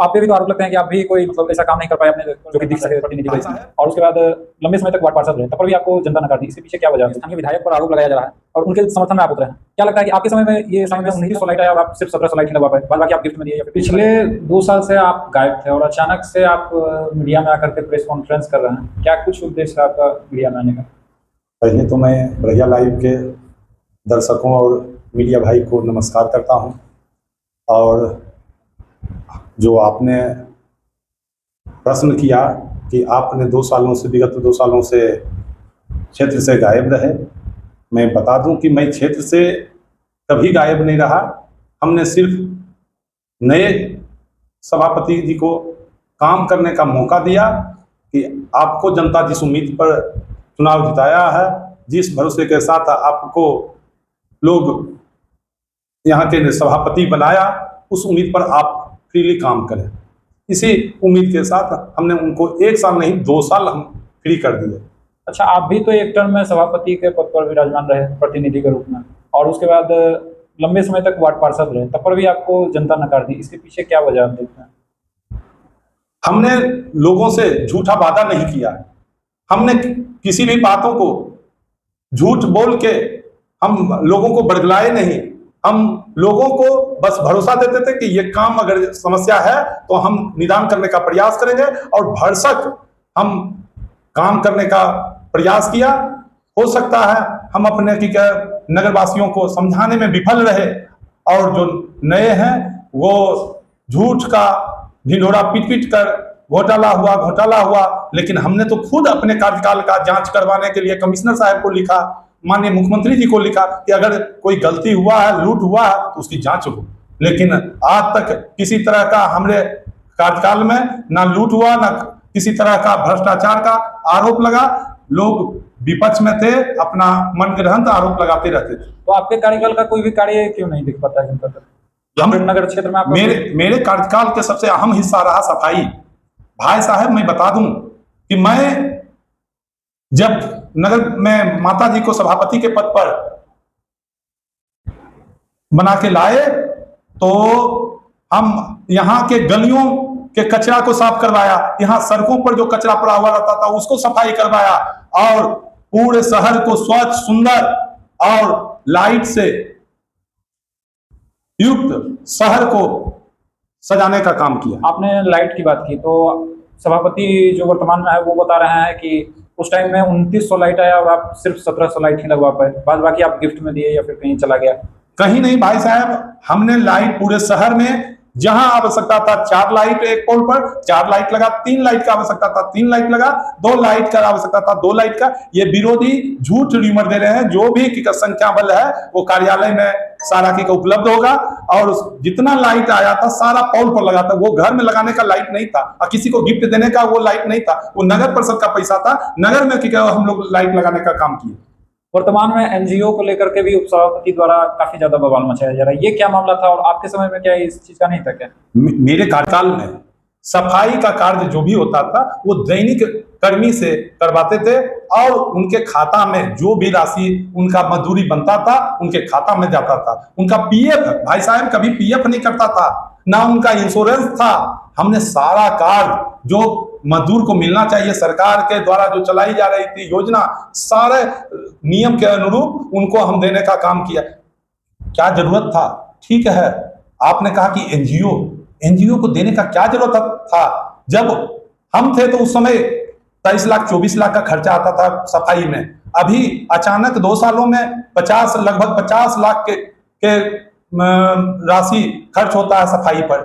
आप पे भी तो आरोप लगते हैं कि आप भी कोई मतलब ऐसा काम नहीं कर पाए अपने जो कि दिख सके प्रतिनिधि वैसे, और उसके बाद लंबे समय तक वार्ड पार्षद रहे, तब पर भी आपको जनता नकार दी। इसके पीछे क्या वजह है? स्थानीय विधायक पर आरोप लगाया जा रहा है और उनके समर्थन में आप उतरे हैं। क्या लगता है कि आपके समय में ये समय में 29 लाइट आया और आप सिर्फ 17 लाइट ही लगवा पाए, बाद बाकी आप गिफ्ट में दिए? या फिर पिछले 2 साल से आप गायब थे और अचानक से आप मीडिया में आकर के प्रेस कॉन्फ्रेंस कर रहे हैं, क्या कुछ उद्देश्य है आपका मीडिया में आने का? पहले तो मैं बढ़िया लाइव के दर्शकों और मीडिया भाई को नमस्कार करता हूं, और जो आपने प्रश्न किया कि आपने 2 सालों से, विगत 2 सालों से क्षेत्र से गायब रहे, मैं बता दूं कि मैं क्षेत्र से कभी गायब नहीं रहा। हमने सिर्फ नए सभापति जी को काम करने का मौका दिया कि आपको जनता जिस उम्मीद पर चुनाव जिताया है, जिस भरोसे के साथ आपको लोग यहाँ के सभापति बनाया, उस उम्मीद पर आप फ्रीली काम करें। इसी उम्मीद के साथ हमने उनको 1 साल नहीं 2 साल हम फ्री कर दिए। अच्छा, आप भी तो एक टर्म में सभापति के पद पर विराजमान रहे प्रतिनिधि के रूप में, और उसके बाद लंबे समय तक वार्ड पार्षद रहे, तब पर भी आपको जनता नकार दी। इसके पीछे क्या वजह आप देखते हैं? हमने लोगों से झूठा वादा नहीं किया, हमने किसी भी बातों को झूठ बोल के हम लोगों को बरगलाए नहीं। हम लोगों को बस भरोसा देते थे कि ये काम अगर समस्या है तो हम निदान करने का प्रयास करेंगे, और भरसक हम काम करने का प्रयास किया। हो सकता है हम अपने नगरवासियों को समझाने में विफल रहे, और जो नए हैं वो झूठ का ढिंढोरा पीट कर घोटाला हुआ, लेकिन हमने तो खुद अपने कार्यकाल का जांच करवाने के लिए कमिश्नर साहब को लिखा, माननीय मुख्यमंत्री जी को लिखा कि अगर कोई गलती हुआ है, लूट हुआ है तो उसकी जांच हो। लेकिन आज तक किसी तरह का हमारे कार्यकाल में ना लूट हुआ, ना किसी तरह का भ्रष्टाचार का आरोप लगा। लोग विपक्ष में थे, अपना मनगढ़ंत आरोप लगाते रहते थे। तो आपके कार्यकाल का कोई भी कार्य क्यों नहीं दिख पाता है जनता तक? नगर क्षेत्र में मेरे कार्यकाल के सबसे अहम हिस्सा रहा सफाई। भाई साहब, मैं बता दूं कि मैं जब नगर में माता जी को सभापति के पद पर बना के लाए तो हम यहाँ के गलियों के कचरा को साफ करवाया, यहाँ सड़कों पर जो कचरा पड़ा हुआ रहता था उसको सफाई करवाया, और पूरे शहर को स्वच्छ, सुंदर और लाइट से युक्त शहर को सजाने का काम किया। आपने लाइट की बात की, तो सभापति जो वर्तमान में है वो बता रहे हैं कि उस टाइम में 2900 लाइट आया और आप सिर्फ 1700 लाइट ही लगवा पाए, बाद बाकी आप गिफ्ट में दिए या फिर कहीं चला गया? कहीं नहीं भाई साहब, हमने लाइट पूरे शहर में जहां आवश्यकता था 4 लाइट एक पोल पर 4 लाइट लगा, 3 लाइट का आवश्यकता था 3 लाइट लगा, 2 लाइट का आवश्यकता था 2 लाइट का। ये विरोधी झूठ र्यूमर दे रहे हैं। जो भी संख्या बल है वो कार्यालय में सारा की उपलब्ध होगा, और जितना लाइट आया था सारा पोल पर लगा था। वो घर में लगाने का लाइट नहीं था और किसी को गिफ्ट देने का वो लाइट नहीं था, वो नगर परिषद का पैसा था। नगर में हम लोग लाइट लगाने का काम किए। वर्तमान में एनजीओ को लेकर के भी उपसभापति द्वारा काफी ज्यादा बवाल मचाया जा रहा है, ये क्या मामला था और आपके समय में क्या इस चीज का नहीं था क्या? मेरे कार्यकाल में सफाई का कार्य जो भी होता था वो दैनिक कर्मी से करवाते थे, और उनके खाता में जो भी राशि उनका मजदूरी बनता था उनके खाता में जाता था। उनका पीएफ, भाई साहब, कभी पीएफ नहीं करता था, ना उनका इंश्योरेंस था। हमने सारा कार्य जो मजदूर को मिलना चाहिए सरकार के द्वारा जो चलाई जा रही थी योजना, सारे नियम के अनुरूप उनको हम देने का काम किया। क्या जरूरत था? ठीक है, आपने कहा कि एनजीओ को देने का क्या जरूरत था? जब हम थे तो उस समय 23 लाख 24 लाख का खर्चा आता था सफाई में। अभी अचानक 2 सालों में लगभग 50 लाख के राशि खर्च होता है सफाई पर।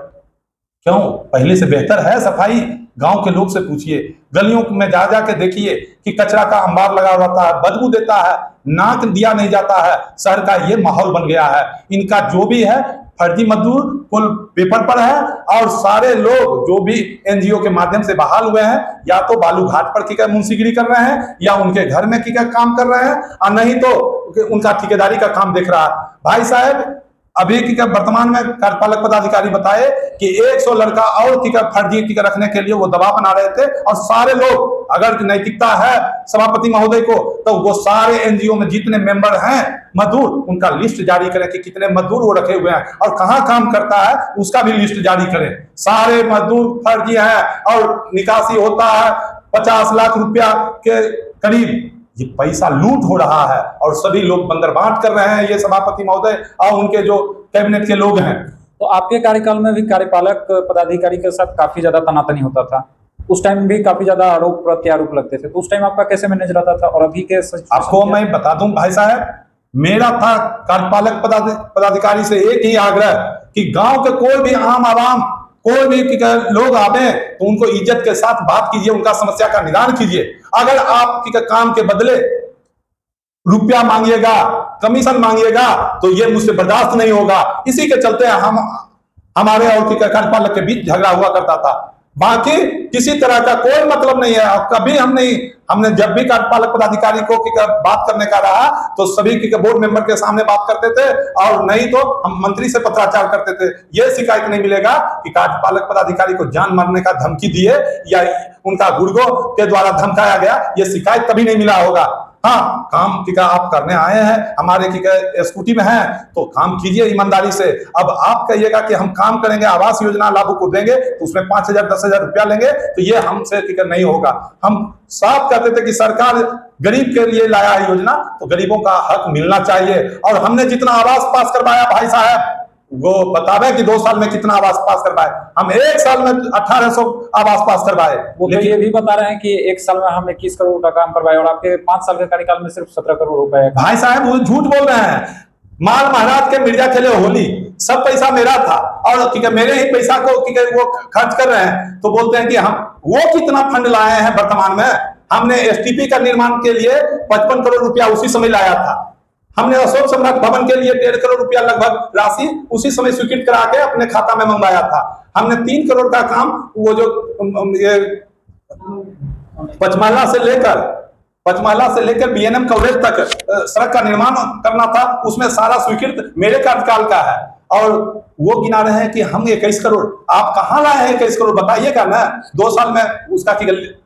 क्यों? पहले से बेहतर है सफाई? गांव के लोग से पूछिए, गलियों में जा के देखिए कि कचरा का अंबार लगा रहता है, बदबू देता है, नाक दिया नहीं जाता है। शहर का ये माहौल बन गया है। इनका जो भी है फर्जी मजदूर कुल पेपर पर है, और सारे लोग जो भी एनजीओ के माध्यम से बहाल हुए हैं या तो बालू घाट पर मुंशीगिरी कर रहे हैं, या उनके घर में काम कर रहे हैं, और नहीं तो उनका ठेकेदारी का काम देख रहा है। भाई साहब, अभी की वर्तमान में कार्यपालक पदाधिकारी बताए कि 100 लड़का और फर्जी रखने के लिए वो दबाव बना रहे थे, और सारे लोग, अगर नैतिकता है सभापति महोदय को, तो वो सारे एनजीओ में जितने मेंबर हैं मजदूर, उनका लिस्ट जारी करें कि कितने मजदूर वो रखे हुए हैं और कहां काम करता है, उसका भी लिस्ट जारी करें। सारे मजदूर फर्जी हैं और निकासी होता है 50 लाख रुपया के करीब। ये पैसा लूट हो रहा है और सभी लोग बंदरबांट कर रहे हैं, ये सभापति महोदय और उनके जो कैबिनेट के लोग हैं। तो आपके कार्यकाल में भी कार्यपालक पदाधिकारी के साथ काफी ज्यादा तनातनी होता था, उस टाइम भी काफी ज्यादा आरोप प्रत्यारोप लगते थे, तो उस टाइम आपका कैसे मैनेज रहता था? और अभी के आपको मैं बता दूं भाई साहब, मेरा था कार्यपालक पदाधिकारी से एक ही आग्रह कि गांव के कोई भी आम आवाम, कोई भी लोग आवे तो उनको इज्जत के साथ बात कीजिए, उनका समस्या का निदान कीजिए। अगर आप काम के बदले रुपया मांगिएगा, कमीशन मांगिएगा, तो ये मुझसे बर्दाश्त नहीं होगा। इसी के चलते हमारे और कार्यपालक के बीच झगड़ा हुआ करता था। बाकी किसी तरह का कोई मतलब नहीं है। कभी हमने जब भी कार्यपालक पदाधिकारी को बात करने का रहा तो सभी बोर्ड मेंबर के सामने बात करते थे, और नहीं तो हम मंत्री से पत्राचार करते थे। यह शिकायत नहीं मिलेगा कि कार्यपालक पदाधिकारी को जान मारने का धमकी दिए या उनका गुर्गों के द्वारा धमकाया गया, यह शिकायत कभी नहीं मिला होगा। हाँ, काम आप करने आए हैं, हमारे स्कूटी में हैं, तो काम कीजिए ईमानदारी से। अब आप कहिएगा कि हम काम करेंगे, आवास योजना लाभुक को देंगे तो उसमें 5,000 10,000 रुपया लेंगे, तो ये हमसे नहीं होगा। हम साफ कहते थे कि सरकार गरीब के लिए लाया है योजना, तो गरीबों का हक मिलना चाहिए। और हमने जितना आवास पास करवाया भाई साहब, वो बतावे कि 2 साल में कितना आवास पास करवाए। हम 1 साल में 1800 आवास पास करवाए। वो तो ये भी बता रहे हैं कि 1 साल में हम 21 करोड़ का काम करवाए, और आपके 5 साल के कार्यकाल में सिर्फ 17 करोड़ रुपए। भाई साहब वो झूठ बोल रहे हैं। माल महाराज के मिर्जा खेले होली, सब पैसा मेरा था और मेरे ही पैसा को वो खर्च कर रहे हैं। तो बोलते हैं कि हम वो कितना फंड लाए हैं। वर्तमान में हमने एसटीपी का निर्माण के लिए 55 करोड़ रुपया उसी समय लाया था। हमने अशोक सम्राट भवन के लिए 1.5 करोड़ रुपया लगभग राशि उसी समय स्वीकृत करा के अपने खाता में मंगवाया था। हमने 3 करोड़ का काम वो जो पचमाला से लेकर बीएनएम कवरेज तक सड़क का निर्माण करना था, उसमें सारा स्वीकृत मेरे कार्यकाल का है। और वो गिना रहे हैं कि हम 21 करोड़, आप कहां लाए हैं 21 करोड़ बताइएगा ना। 2 साल में उसका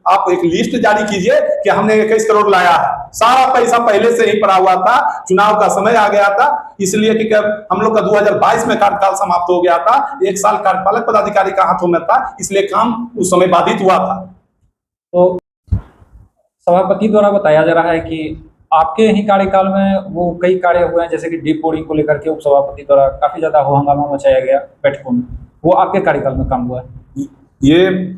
आप एक लिस्ट जारी कीजिए कि हमने 21 करोड़ लाया है। सारा पैसा पहले से ही पड़ा हुआ था, चुनाव का समय आ गया था, इसलिए कि हम लोग का 2022 में कार्यकाल समाप्त हो गया था। 1 साल कार्यपालक पदाधिकारी का हाथों में था, इसलिए काम उस समय बाधित हुआ था। तो सभापति द्वारा बताया जा रहा है कि आपके ही कार्यकाल में वो कई कार्य हुए हैं, जैसे कि डीप बोरिंग को लेकर के उपसभापति द्वारा काफी ज्यादा हो हंगामा मचाया गया बैठकों में, वो आपके कार्यकाल में काम हुआ है? ये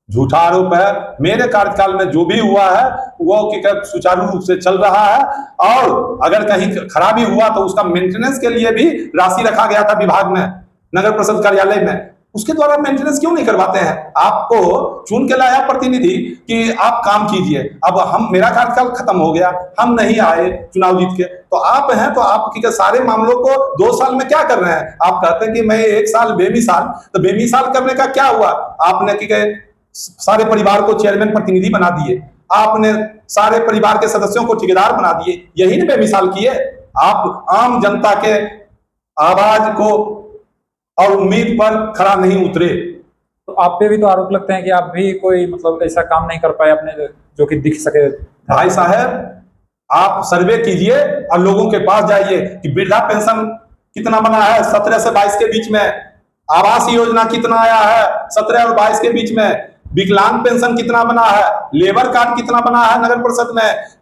झूठा आरोप है। मेरे कार्यकाल में जो भी हुआ है वो सुचारू रूप से चल रहा है, और अगर कहीं खराबी हुआ तो उसका मेंटेनेंस के लिए भी राशि रखा गया था विभाग में, नगर परिषद कार्यालय में। उसके द्वारा मेंटेनेंस क्यों नहीं करवाते हैं? आपको चुन के लाया प्रतिनिधि कि आप काम कीजिए। अब मेरा कार्यकाल खत्म हो गया, हम नहीं आए चुनाव जीत के, तो आप हैं, तो आप सारे मामलों को 2 साल में क्या कर रहे हैं? आप कहते हैं कि मैं 1 साल बेमिसाल, तो बेमिसाल करने का क्या हुआ? आपने सारे परिवार को चेयरमैन प्रतिनिधि बना दिए, आपने सारे परिवार के सदस्यों को ठेकेदार बना दिए, यही ना बेमिसाल किए। आप आम जनता के आवाज को और उम्मीद पर खड़ा नहीं उतरे। तो आप पे भी तो आरोप लगते हैं कि आप भी कोई मतलब ऐसा काम नहीं कर पाए अपने जो कि दिख सके। भाई साहब, आप सर्वे कीजिए और लोगों के पास जाइए कि वृद्धा पेंशन कितना बना है 17 से 22 के बीच में, आवास योजना कितना आया है 17 और 22 के बीच में, विकलांग पेंशन कितना बना है, लेबर कार्ड कितना बना है नगर परिषद में,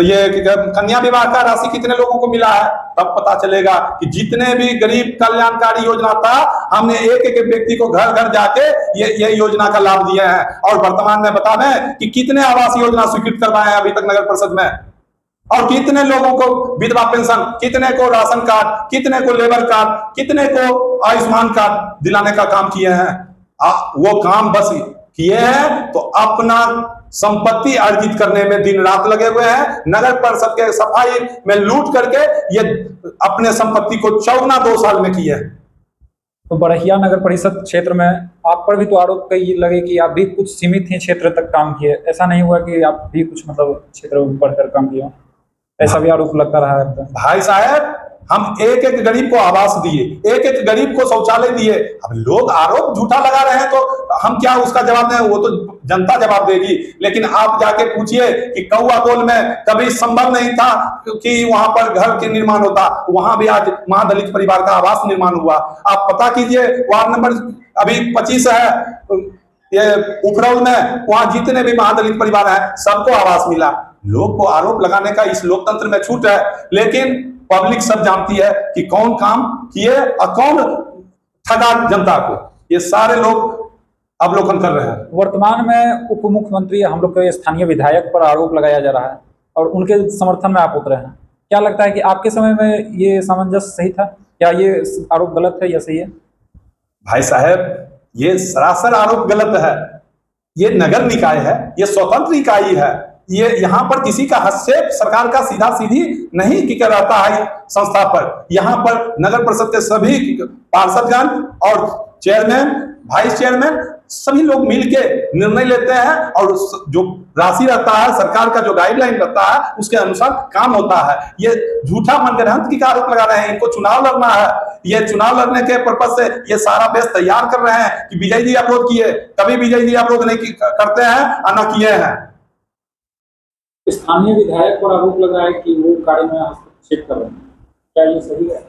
ये कन्या विवाह का राशि कितने लोगों को मिला है, तब पता चलेगा कि जितने भी गरीब कल्याणकारी योजना था हमने एक एक व्यक्ति को घर घर जाके ये योजना का लाभ दिए हैं। और वर्तमान में बता दें कि कितने आवास योजना स्वीकृत करवाए हैं अभी तक नगर परिषद में, और कितने लोगों को विधवा पेंशन, कितने को राशन कार्ड, कितने को लेबर कार्ड, कितने को आयुष्मान कार्ड दिलाने का काम किए हैं। वो काम बस किए हैं तो अपना संपत्ति अर्जित करने में दिन रात लगे हुए हैं। नगर परिषद के सफाई में लूट करके ये अपने संपत्ति को 2 साल में किए हैं। तो बड़हिया नगर परिषद क्षेत्र में आप पर भी तो आरोप कई लगे कि आप भी कुछ सीमित ही क्षेत्र तक काम किए, ऐसा नहीं हुआ कि आप भी कुछ मतलब क्षेत्र में बढ़कर काम किया, ऐसा भी आरोप लगता रहा है? भाई साहब, हम एक एक गरीब को आवास दिए, एक एक गरीब को शौचालय दिए। अब लोग आरोप झूठा लगा रहे हैं तो हम क्या उसका जवाब दें, वो तो जनता जवाब देगी। लेकिन आप जाके पूछिए कि कौआ बोल में कभी संभव नहीं था कि वहां पर घर के निर्माण होता, वहां भी आज महादलित परिवार का आवास निर्माण हुआ। आप पता कीजिए वार्ड नंबर अभी 25 है ये उपरौल में, वहां जितने भी महादलित परिवार हैं सबको आवास मिला। लोग को आरोप लगाने का इस लोकतंत्र में छूट है, लेकिन पब्लिक सब जानती है कि कौन काम किए और कौन ठगा जनता को। ये सारे लोग अवलोकन कर रहे हैं। वर्तमान में उप मुख्यमंत्री हम लोग के स्थानीय विधायक पर आरोप लगाया जा रहा है और उनके समर्थन में आप उतरे हैं। क्या लगता है कि आपके समय में ये सामंजस्य सही था? क्या ये आरोप गलत है या सही है? भाई साहब, ये सरासर आरोप गलत है। ये नगर निकाय है, ये स्वतंत्र इकाई है। ये यहाँ पर किसी का हस्तक्षेप सरकार का सीधा सीधी नहीं कि रहता है संस्था पर। यहाँ पर नगर परिषद के सभी पार्षदगण और चेयरमैन, वाइस चेयरमैन सभी लोग मिलके निर्णय लेते हैं और जो राशि रहता है, सरकार का जो गाइडलाइन रहता है, उसके अनुसार काम होता है। ये झूठा मनगढ़ंत की आरोप लगा रहे हैं। इनको चुनाव लड़ना है, ये चुनाव लड़ने के पर्पज से ये सारा बेस तैयार कर रहे हैं कि विजय जी अवरोध किए। कभी विजय जी अवरोध नहीं करते हैं और न किए हैं। स्थानीय विधायक पर आरोप लगा है कि वो कार्य में हस्तक्षेप कर रहे हैं, क्या ये सही है?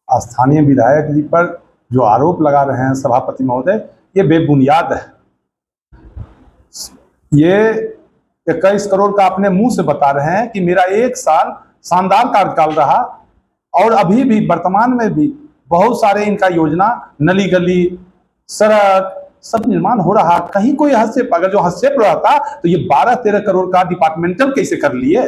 स्थानीय विधायक जी पर जो आरोप लगा रहे हैं सभापति महोदय, ये बेबुनियाद है। ये 21 करोड़ का अपने मुंह से बता रहे हैं कि मेरा 1 साल शानदार कार्यकाल रहा और अभी भी वर्तमान में भी बहुत सारे इनका योजना, नली गली, सड़क सब निर्माण हो रहा। कहीं कोई हस्तक्षेप, अगर जो हस्तक्षेप रहता तो ये 12-13 करोड़ का डिपार्टमेंटल कैसे कर लिए?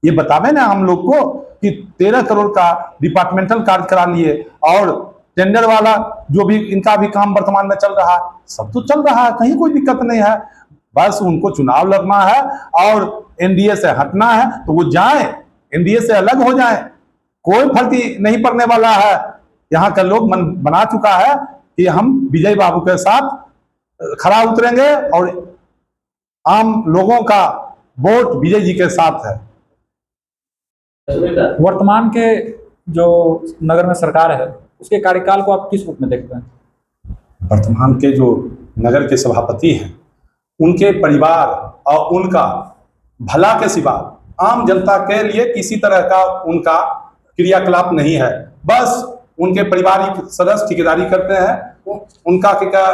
ये बतावे ना हम लोग को कि 13 करोड़ का डिपार्टमेंटल कार्य करा लिए और टेंडर वाला जो भी इनका भी काम वर्तमान में चल रहा है, सब तो चल रहा है, कहीं कोई दिक्कत नहीं है। बस उनको चुनाव लड़ना है और एनडीए से हटना है तो वो जाए, एनडीए से अलग हो जाए, कोई फर्क नहीं पड़ने वाला है। यहाँ का लोग मन बना चुका है कि हम विजय बाबू के साथ खड़ा उतरेंगे और आम लोगों का वोट विजय जी के साथ है। वर्तमान के जो नगर में सरकार है उसके कार्यकाल को आप किस रूप में देखते हैं? वर्तमान के जो नगर के सभापति हैं, उनके परिवार और उनका भला के सिवा आम जनता के लिए किसी तरह का उनका क्रियाकलाप नहीं है। बस उनके पारिवारिक सदस्य ठेकेदारी करते हैं। उनका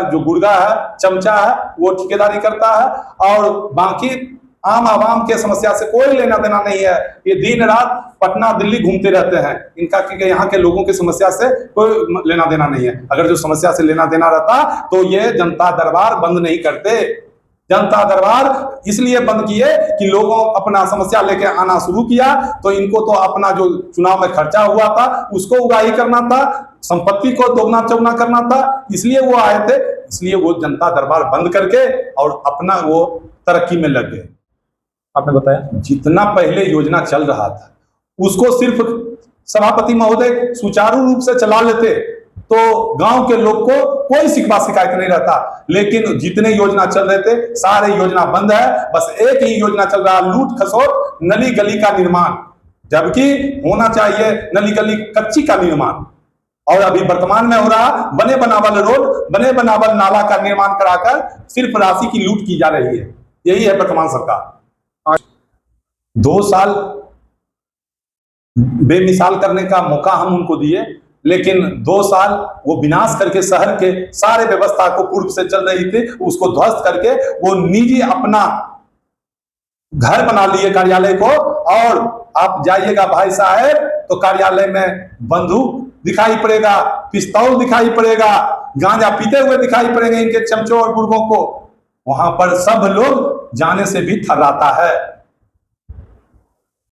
जो गुर्गा है, चमचा है, वो ठेकेदारी करता है और बाकी आम आवाम के समस्या से कोई लेना देना नहीं है। ये दिन रात पटना दिल्ली घूमते रहते हैं। इनका यहाँ के लोगों की समस्या से कोई लेना देना नहीं है। अगर जो समस्या से लेना देना रहता तो ये जनता दरबार बंद नहीं करते। जनता दरबार इसलिए बंद किए कि लोगों अपना समस्या लेके आना शुरू किया तो इनको तो अपना जो चुनाव में खर्चा हुआ था उसको उगाही करना था, संपत्ति को दोगुना चौगुना करना था, इसलिए वो आए थे। इसलिए वो जनता दरबार बंद करके और अपना वो तरक्की में लग गए। आपने बताया जितना पहले योजना चल रहा था उसको सिर्फ सभापति महोदय सुचारू रूप से चला लेते तो गांव के लोग को कोई शिकवा शिकायत नहीं रहता। लेकिन जितने योजना चल रहे थे सारे योजना बंद है। बस एक ही योजना चल रहा, लूट खसोट नली गली का निर्माण, जबकि होना चाहिए नली गली कच्ची का निर्माण। और अभी वर्तमान में हो रहा बने बनावल रोड, बने बनावल नाला का निर्माण कराकर सिर्फ राशि की लूट की जा रही है। यही है वर्तमान सरकार। 2 साल बेमिसाल करने का मौका हम उनको दिए, लेकिन 2 साल वो विनाश करके शहर के सारे व्यवस्था को पूर्व से चल रही थी उसको ध्वस्त करके वो निजी अपना घर बना लिए कार्यालय को। और आप जाइएगा भाई साहब तो कार्यालय में बंदूक दिखाई पड़ेगा, पिस्तौल दिखाई पड़ेगा, गांजा पीते हुए दिखाई पड़ेंगे इनके चमचों और बुर्गों को। वहां पर सब लोग जाने से भी थर्राता है।